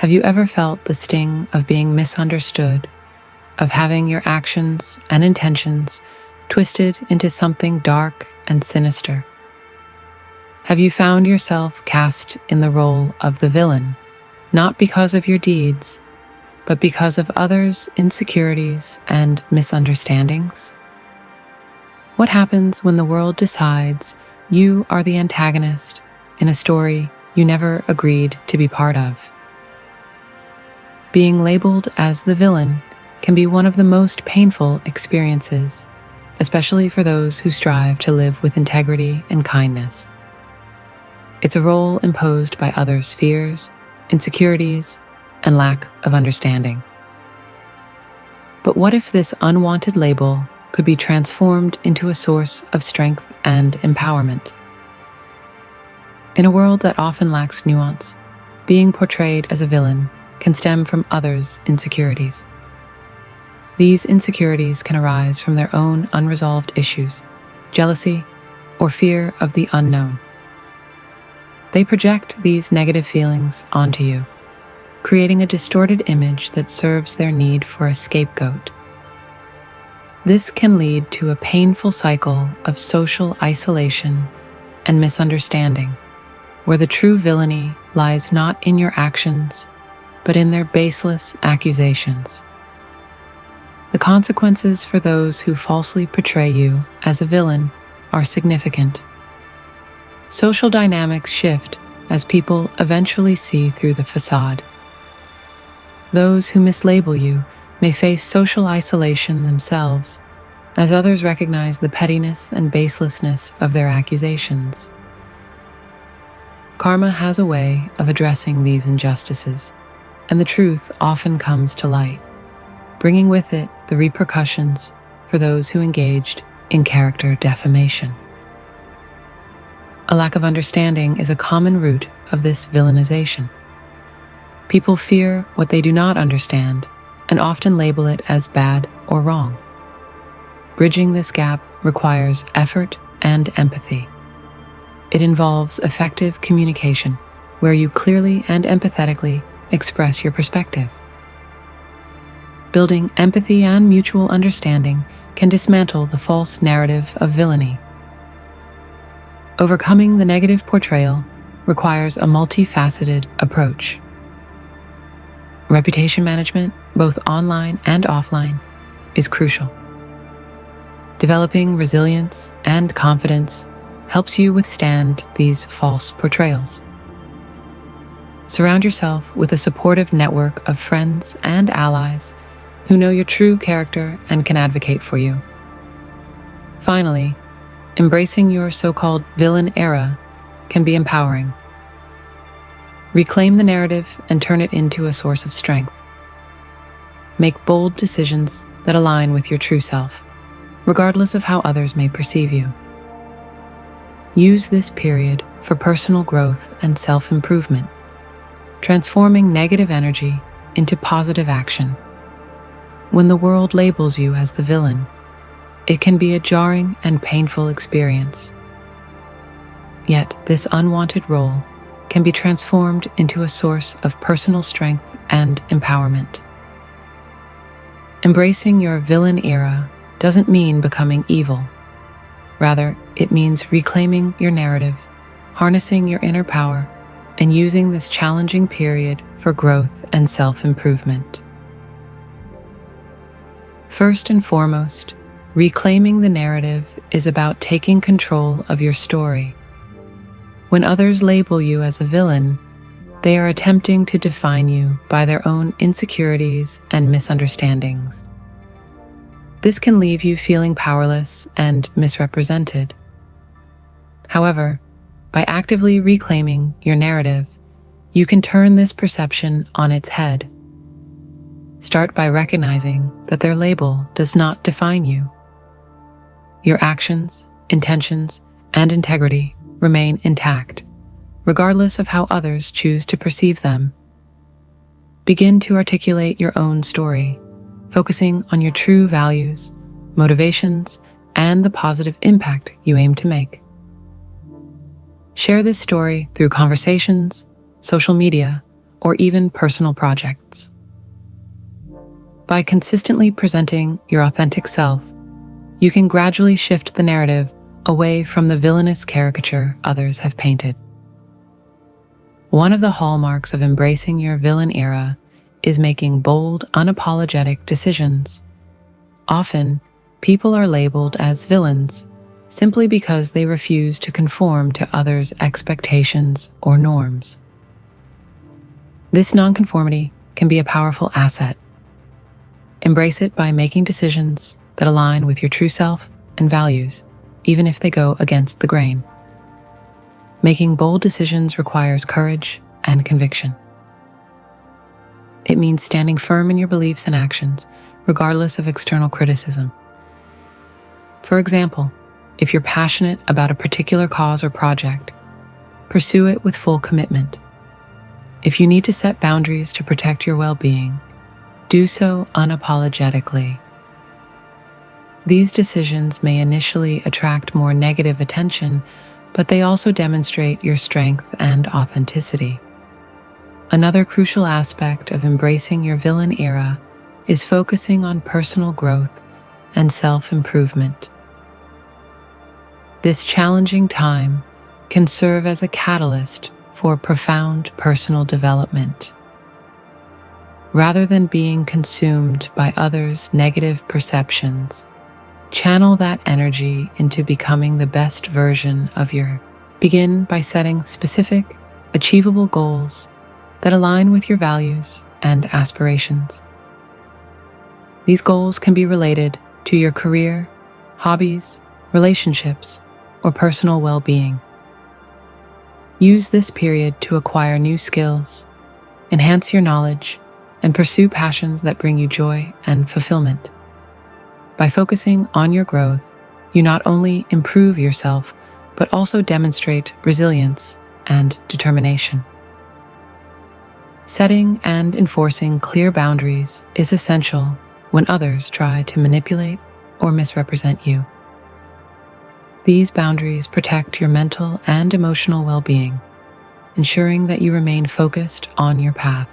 Have you ever felt the sting of being misunderstood, of having your actions and intentions twisted into something dark and sinister? Have you found yourself cast in the role of the villain, not because of your deeds, but because of others' insecurities and misunderstandings? What happens when the world decides you are the antagonist in a story you never agreed to be part of? Being labeled as the villain can be one of the most painful experiences, especially for those who strive to live with integrity and kindness. It's a role imposed by others' fears, insecurities, and lack of understanding. But what if this unwanted label could be transformed into a source of strength and empowerment? In a world that often lacks nuance, being portrayed as a villain can stem from others' insecurities. These insecurities can arise from their own unresolved issues, jealousy, or fear of the unknown. They project these negative feelings onto you, creating a distorted image that serves their need for a scapegoat. This can lead to a painful cycle of social isolation and misunderstanding, where the true villainy lies not in your actions, but in their baseless accusations. The consequences for those who falsely portray you as a villain are significant. Social dynamics shift as people eventually see through the facade. Those who mislabel you may face social isolation themselves, as others recognize the pettiness and baselessness of their accusations. Karma has a way of addressing these injustices, and the truth often comes to light, bringing with it the repercussions for those who engaged in character defamation. A lack of understanding is a common root of this villainization. People fear what they do not understand and often label it as bad or wrong. Bridging this gap requires effort and empathy. It involves effective communication, where you clearly and empathetically express your perspective. Building empathy and mutual understanding can dismantle the false narrative of villainy. Overcoming the negative portrayal requires a multifaceted approach. Reputation management, both online and offline, is crucial. Developing resilience and confidence helps you withstand these false portrayals. Surround yourself with a supportive network of friends and allies who know your true character and can advocate for you. Finally, embracing your so-called villain era can be empowering. Reclaim the narrative and turn it into a source of strength. Make bold decisions that align with your true self, regardless of how others may perceive you. Use this period for personal growth and self-improvement, transforming negative energy into positive action. When the world labels you as the villain, it can be a jarring and painful experience. Yet this unwanted role can be transformed into a source of personal strength and empowerment. Embracing your villain era doesn't mean becoming evil. Rather, it means reclaiming your narrative, harnessing your inner power, and using this challenging period for growth and self-improvement. First and foremost, reclaiming the narrative is about taking control of your story. When others label you as a villain, they are attempting to define you by their own insecurities and misunderstandings. This can leave you feeling powerless and misrepresented. However, by actively reclaiming your narrative, you can turn this perception on its head. Start by recognizing that their label does not define you. Your actions, intentions, and integrity remain intact, regardless of how others choose to perceive them. Begin to articulate your own story, focusing on your true values, motivations, and the positive impact you aim to make. Share this story through conversations, social media, or even personal projects. By consistently presenting your authentic self, you can gradually shift the narrative away from the villainous caricature others have painted. One of the hallmarks of embracing your villain era is making bold, unapologetic decisions. Often, people are labeled as villains simply because they refuse to conform to others' expectations or norms. This nonconformity can be a powerful asset. Embrace it by making decisions that align with your true self and values, even if they go against the grain. Making bold decisions requires courage and conviction. It means standing firm in your beliefs and actions, regardless of external criticism. For example, if you're passionate about a particular cause or project, pursue it with full commitment. If you need to set boundaries to protect your well-being, do so unapologetically. These decisions may initially attract more negative attention, but they also demonstrate your strength and authenticity. Another crucial aspect of embracing your villain era is focusing on personal growth and self-improvement. This challenging time can serve as a catalyst for profound personal development. Rather than being consumed by others' negative perceptions, channel that energy into becoming the best version of your. Begin by setting specific, achievable goals that align with your values and aspirations. These goals can be related to your career, hobbies, relationships, or personal well-being. Use this period to acquire new skills, enhance your knowledge, and pursue passions that bring you joy and fulfillment. By focusing on your growth, you not only improve yourself, but also demonstrate resilience and determination. Setting and enforcing clear boundaries is essential when others try to manipulate or misrepresent you. These boundaries protect your mental and emotional well-being, ensuring that you remain focused on your path.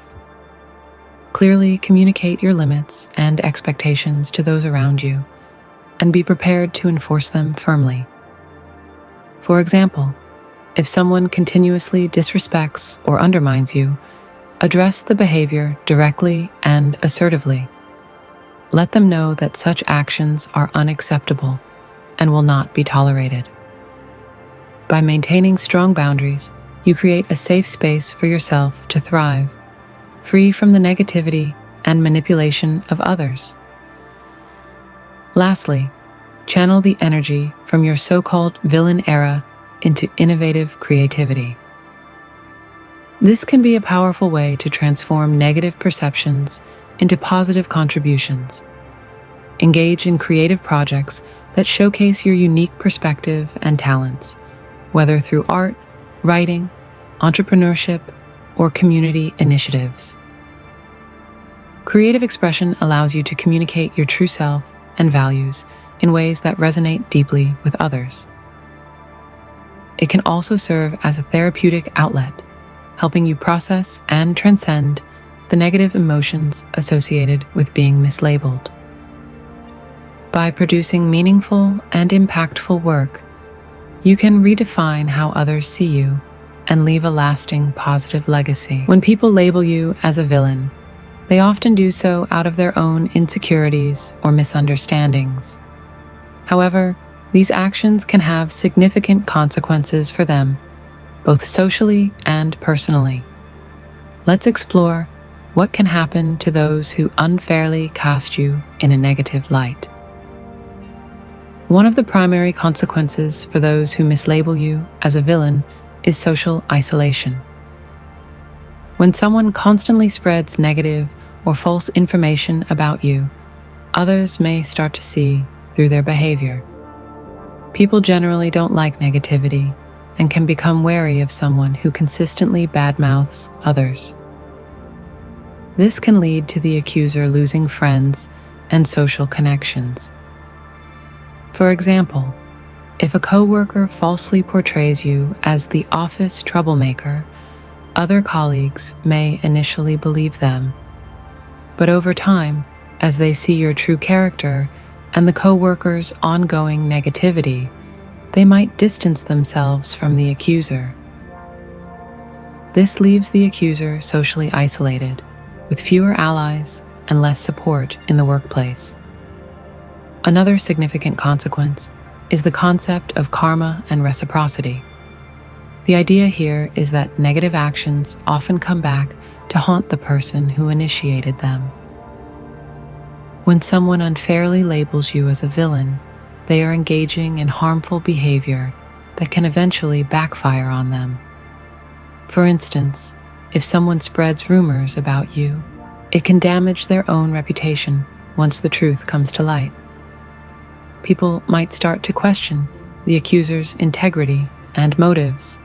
Clearly communicate your limits and expectations to those around you, and be prepared to enforce them firmly. For example, if someone continuously disrespects or undermines you, address the behavior directly and assertively. Let them know that such actions are unacceptable and will not be tolerated. By maintaining strong boundaries, you create a safe space for yourself to thrive, free from the negativity and manipulation of others. Lastly, channel the energy from your so-called villain era into innovative creativity. This can be a powerful way to transform negative perceptions into positive contributions. Engage in creative projects that showcase your unique perspective and talents, whether through art, writing, entrepreneurship, or community initiatives. Creative expression allows you to communicate your true self and values in ways that resonate deeply with others. It can also serve as a therapeutic outlet, helping you process and transcend the negative emotions associated with being mislabeled. By producing meaningful and impactful work, you can redefine how others see you and leave a lasting positive legacy. When people label you as a villain, they often do so out of their own insecurities or misunderstandings. However, these actions can have significant consequences for them, both socially and personally. Let's explore what can happen to those who unfairly cast you in a negative light. One of the primary consequences for those who mislabel you as a villain is social isolation. When someone constantly spreads negative or false information about you, others may start to see through their behavior. People generally don't like negativity and can become wary of someone who consistently badmouths others. This can lead to the accuser losing friends and social connections. For example, if a coworker falsely portrays you as the office troublemaker, Other colleagues may initially believe them, but over time, as they see your true character and the coworker's ongoing negativity, they might distance themselves from the accuser. This leaves the accuser socially isolated, with fewer allies and less support in the workplace. Another significant consequence is the concept of karma and reciprocity. The idea here is that negative actions often come back to haunt the person who initiated them. When someone unfairly labels you as a villain, they are engaging in harmful behavior that can eventually backfire on them. For instance, if someone spreads rumors about you, it can damage their own reputation once the truth comes to light. People might start to question the accuser's integrity and motives,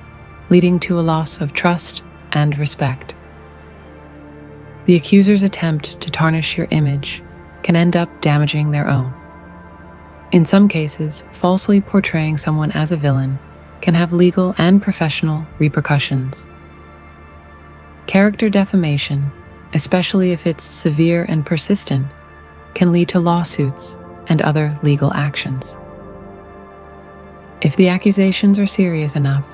leading to a loss of trust and respect. The accuser's attempt to tarnish your image can end up damaging their own. In some cases, falsely portraying someone as a villain can have legal and professional repercussions. Character defamation, especially if it's severe and persistent, can lead to lawsuits and other legal actions. If the accusations are serious enough,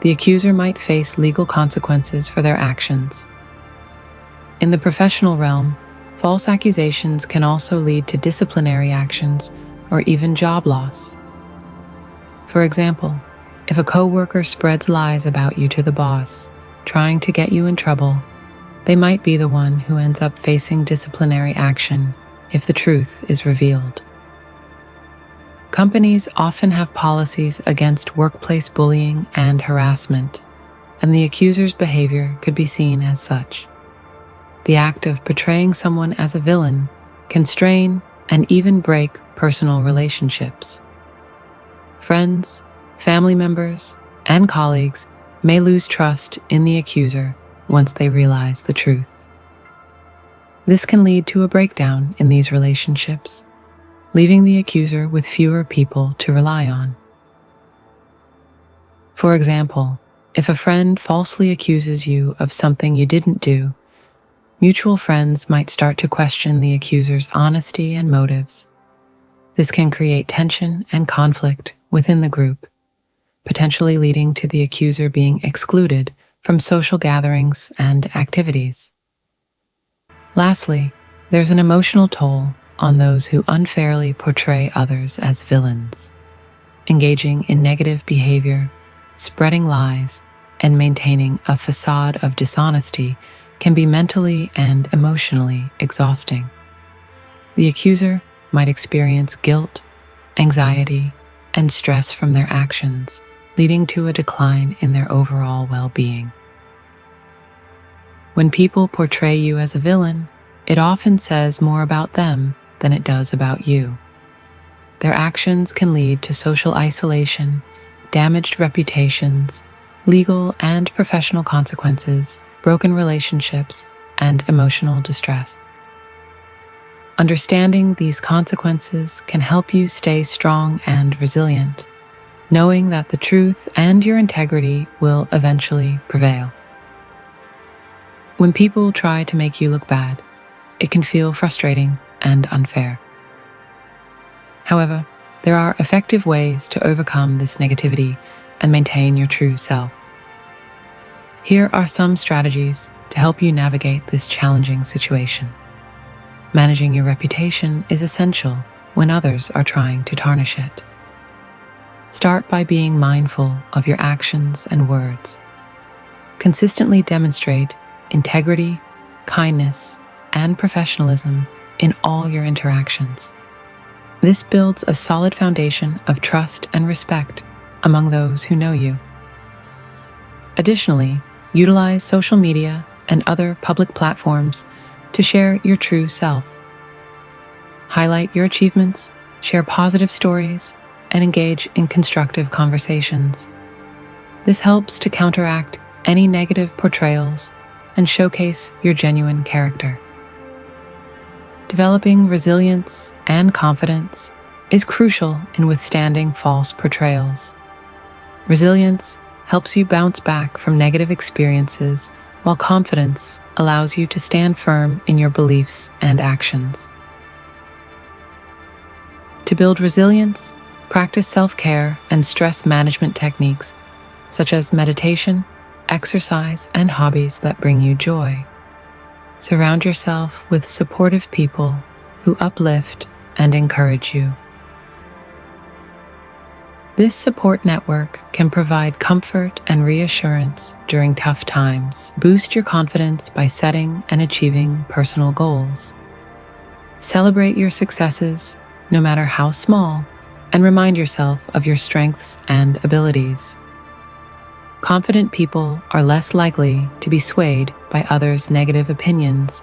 the accuser might face legal consequences for their actions. In the professional realm, false accusations can also lead to disciplinary actions or even job loss. For example, if a coworker spreads lies about you to the boss, trying to get you in trouble, they might be the one who ends up facing disciplinary action if the truth is revealed. Companies often have policies against workplace bullying and harassment, and the accuser's behavior could be seen as such. The act of portraying someone as a villain can strain and even break personal relationships. Friends, family members, and colleagues may lose trust in the accuser once they realize the truth. This can lead to a breakdown in these relationships, leaving the accuser with fewer people to rely on. For example, if a friend falsely accuses you of something you didn't do, mutual friends might start to question the accuser's honesty and motives. This can create tension and conflict within the group, potentially leading to the accuser being excluded from social gatherings and activities. Lastly, there's an emotional toll on those who unfairly portray others as villains. Engaging in negative behavior, spreading lies, and maintaining a facade of dishonesty can be mentally and emotionally exhausting. The accuser might experience guilt, anxiety, and stress from their actions, leading to a decline in their overall well-being. When people portray you as a villain, it often says more about them than it does about you. Their actions can lead to social isolation, damaged reputations, legal and professional consequences, broken relationships, and emotional distress. Understanding these consequences can help you stay strong and resilient, knowing that the truth and your integrity will eventually prevail. When people try to make you look bad, it can feel frustrating and unfair. However, there are effective ways to overcome this negativity and maintain your true self. Here are some strategies to help you navigate this challenging situation. Managing your reputation is essential when others are trying to tarnish it. Start by being mindful of your actions and words. Consistently demonstrate integrity, kindness, and professionalism in all your interactions. This builds a solid foundation of trust and respect among those who know you. Additionally, utilize social media and other public platforms to share your true self. Highlight your achievements, share positive stories, and engage in constructive conversations. This helps to counteract any negative portrayals and showcase your genuine character. Developing resilience and confidence is crucial in withstanding false portrayals. Resilience helps you bounce back from negative experiences, while confidence allows you to stand firm in your beliefs and actions. To build resilience, practice self-care and stress management techniques such as meditation, exercise, and hobbies that bring you joy. Surround yourself with supportive people who uplift and encourage you. This support network can provide comfort and reassurance during tough times. Boost your confidence by setting and achieving personal goals. Celebrate your successes, no matter how small, and remind yourself of your strengths and abilities. Confident people are less likely to be swayed by others' negative opinions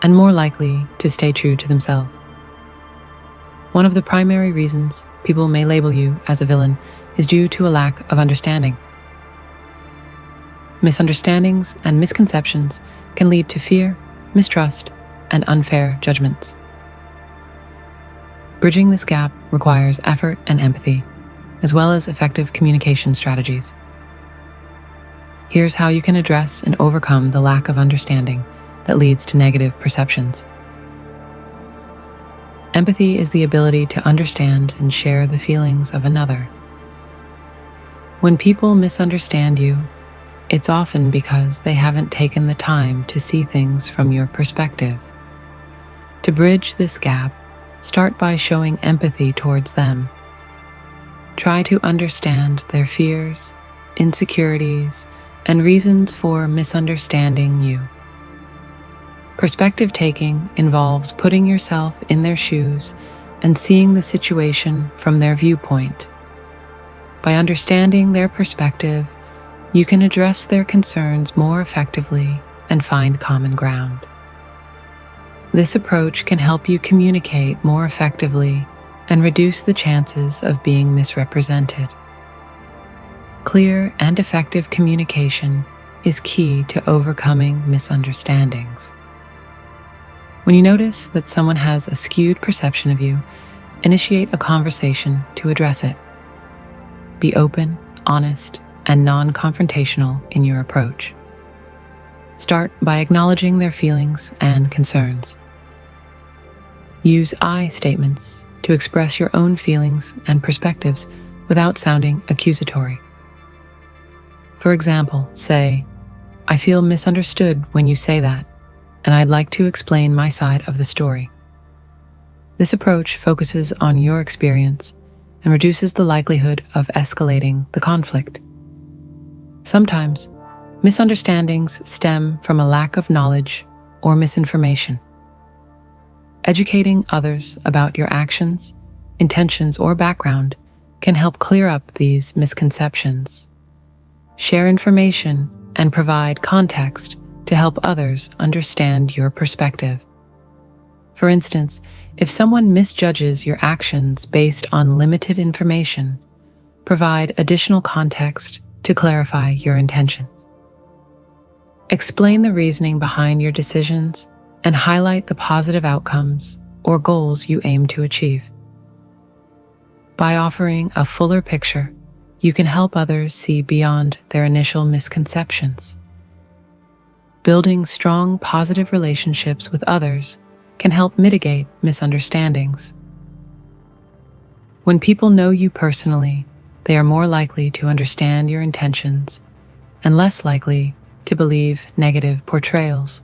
and more likely to stay true to themselves. One of the primary reasons people may label you as a villain is due to a lack of understanding. Misunderstandings and misconceptions can lead to fear, mistrust, and unfair judgments. Bridging this gap requires effort and empathy, as well as effective communication strategies. Here's how you can address and overcome the lack of understanding that leads to negative perceptions. Empathy is the ability to understand and share the feelings of another. When people misunderstand you, it's often because they haven't taken the time to see things from your perspective. To bridge this gap, start by showing empathy towards them. Try to understand their fears, insecurities, and reasons for misunderstanding you. Perspective taking involves putting yourself in their shoes and seeing the situation from their viewpoint. By understanding their perspective, you can address their concerns more effectively and find common ground. This approach can help you communicate more effectively and reduce the chances of being misrepresented. Clear and effective communication is key to overcoming misunderstandings. When you notice that someone has a skewed perception of you, initiate a conversation to address it. Be open, honest, and non-confrontational in your approach. Start by acknowledging their feelings and concerns. Use I statements to express your own feelings and perspectives without sounding accusatory. For example, say, "I feel misunderstood when you say that, and I'd like to explain my side of the story." This approach focuses on your experience and reduces the likelihood of escalating the conflict. Sometimes, misunderstandings stem from a lack of knowledge or misinformation. Educating others about your actions, intentions, or background can help clear up these misconceptions. Share information and provide context to help others understand your perspective. For instance, if someone misjudges your actions based on limited information, provide additional context to clarify your intentions. Explain the reasoning behind your decisions and highlight the positive outcomes or goals you aim to achieve. By offering a fuller picture, you can help others see beyond their initial misconceptions. Building strong, positive relationships with others can help mitigate misunderstandings. When people know you personally, they are more likely to understand your intentions and less likely to believe negative portrayals.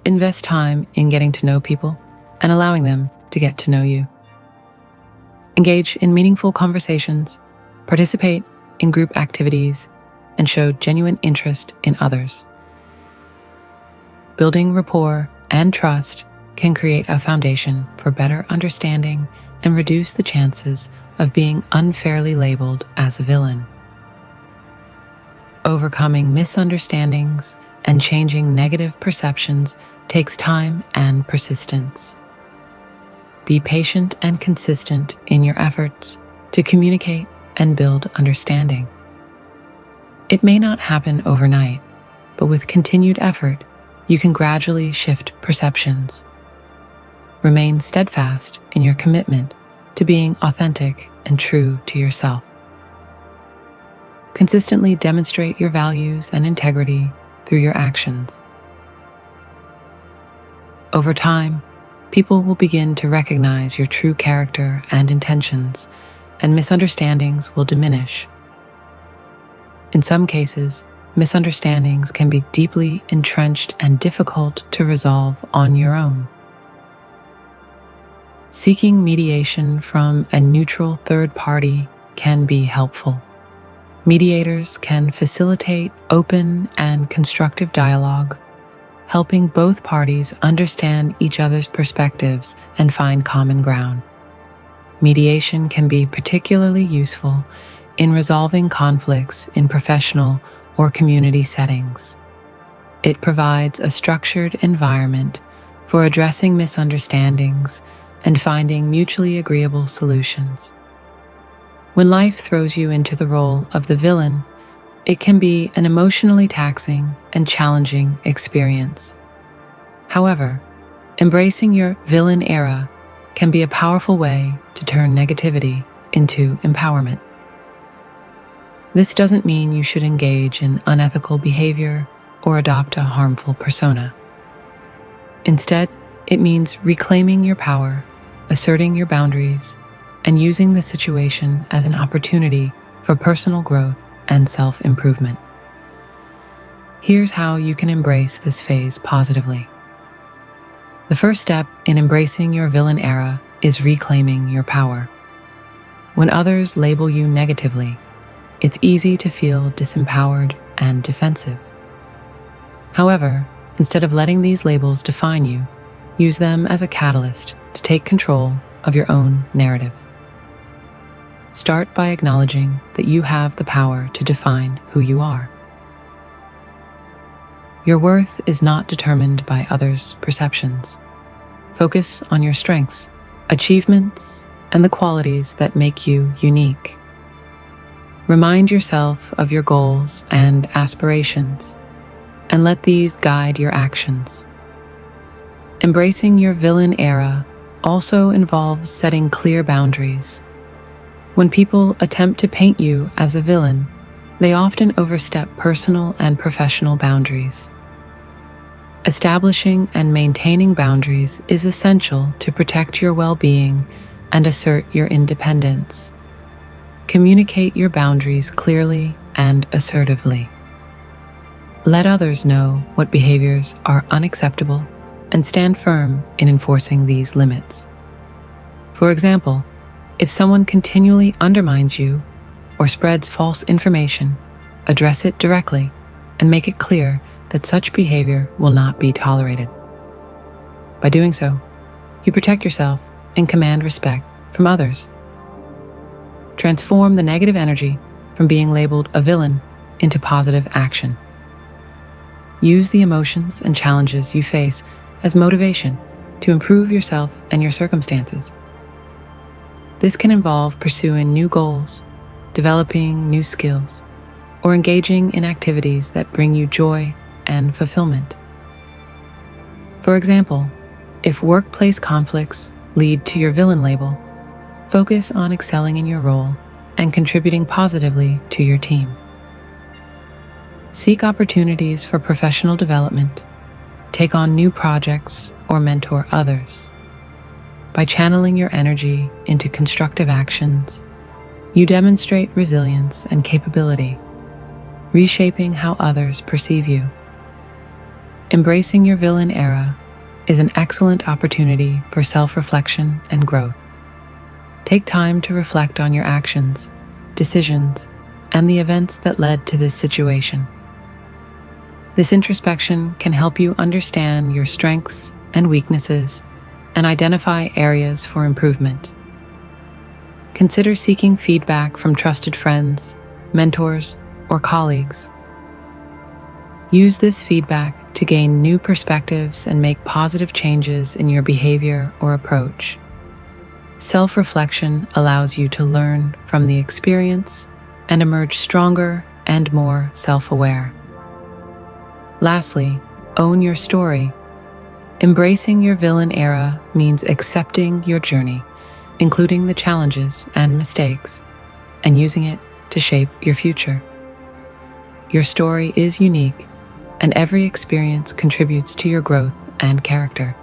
Invest time in getting to know people and allowing them to get to know you. Engage in meaningful conversations, participate in group activities, and show genuine interest in others. Building rapport and trust can create a foundation for better understanding and reduce the chances of being unfairly labeled as a villain. Overcoming misunderstandings and changing negative perceptions takes time and persistence. Be patient and consistent in your efforts to communicate and build understanding. It may not happen overnight, but with continued effort, you can gradually shift perceptions. Remain steadfast in your commitment to being authentic and true to yourself. consistently demonstrate your values and integrity through your actions. Over time, people will begin to recognize your true character and intentions, and misunderstandings will diminish. In some cases, misunderstandings can be deeply entrenched and difficult to resolve on your own. Seeking mediation from a neutral third party can be helpful. Mediators can facilitate open and constructive dialogue, helping both parties understand each other's perspectives and find common ground. Mediation can be particularly useful in resolving conflicts in professional or community settings. It provides a structured environment for addressing misunderstandings and finding mutually agreeable solutions. When life throws you into the role of the villain, it can be an emotionally taxing and challenging experience. However, embracing your villain era can be a powerful way to turn negativity into empowerment. This doesn't mean you should engage in unethical behavior or adopt a harmful persona. Instead, it means reclaiming your power, asserting your boundaries, and using the situation as an opportunity for personal growth and self-improvement. Here's how you can embrace this phase positively. The first step in embracing your villain era is reclaiming your power. When others label you negatively, it's easy to feel disempowered and defensive. However, instead of letting these labels define you, use them as a catalyst to take control of your own narrative. Start by acknowledging that you have the power to define who you are. Your worth is not determined by others' perceptions. Focus on your strengths, achievements, and the qualities that make you unique. Remind yourself of your goals and aspirations, and let these guide your actions. Embracing your villain era also involves setting clear boundaries. When people attempt to paint you as a villain, they often overstep personal and professional boundaries. Establishing and maintaining boundaries is essential to protect your well-being and assert your independence. Communicate your boundaries clearly and assertively. Let others know what behaviors are unacceptable and stand firm in enforcing these limits. For example, if someone continually undermines you or spreads false information, address it directly and make it clear that such behavior will not be tolerated. By doing so, you protect yourself and command respect from others. Transform the negative energy from being labeled a villain into positive action. Use the emotions and challenges you face as motivation to improve yourself and your circumstances. This can involve pursuing new goals, developing new skills, or engaging in activities that bring you joy and fulfillment. For example, if workplace conflicts lead to your villain label, focus on excelling in your role and contributing positively to your team. Seek opportunities for professional development, take on new projects, or mentor others. By channeling your energy into constructive actions, you demonstrate resilience and capability, reshaping how others perceive you. Embracing your villain era is an excellent opportunity for self-reflection and growth. Take time to reflect on your actions, decisions, and the events that led to this situation. This introspection can help you understand your strengths and weaknesses and identify areas for improvement. Consider seeking feedback from trusted friends, mentors, or colleagues. Use this feedback to gain new perspectives and make positive changes in your behavior or approach. Self-reflection allows you to learn from the experience and emerge stronger and more self-aware. Lastly, own your story. Embracing your villain era means accepting your journey, including the challenges and mistakes, and using it to shape your future. Your story is unique, and every experience contributes to your growth and character.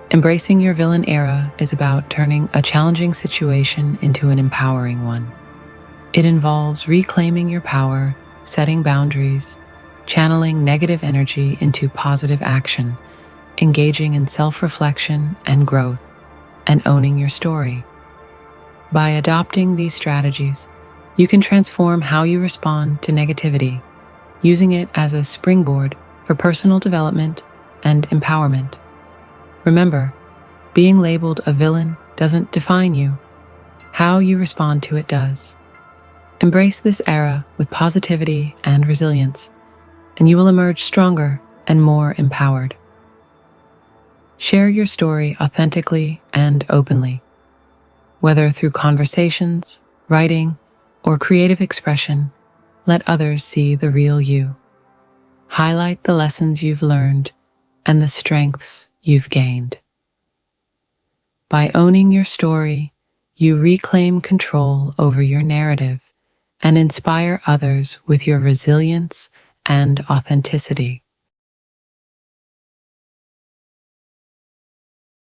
Embracing your villain era is about turning a challenging situation into an empowering one. It involves reclaiming your power, setting boundaries, channeling negative energy into positive action, engaging in self-reflection and growth, and owning your story. By adopting these strategies, you can transform how you respond to negativity, using it as a springboard for personal development and empowerment. Remember, being labeled a villain doesn't define you. How you respond to it does. Embrace this era with positivity and resilience, and you will emerge stronger and more empowered. Share your story authentically and openly. Whether through conversations, writing, or creative expression, let others see the real you. Highlight the lessons you've learned and the strengths you've gained. By owning your story, you reclaim control over your narrative and inspire others with your resilience and authenticity.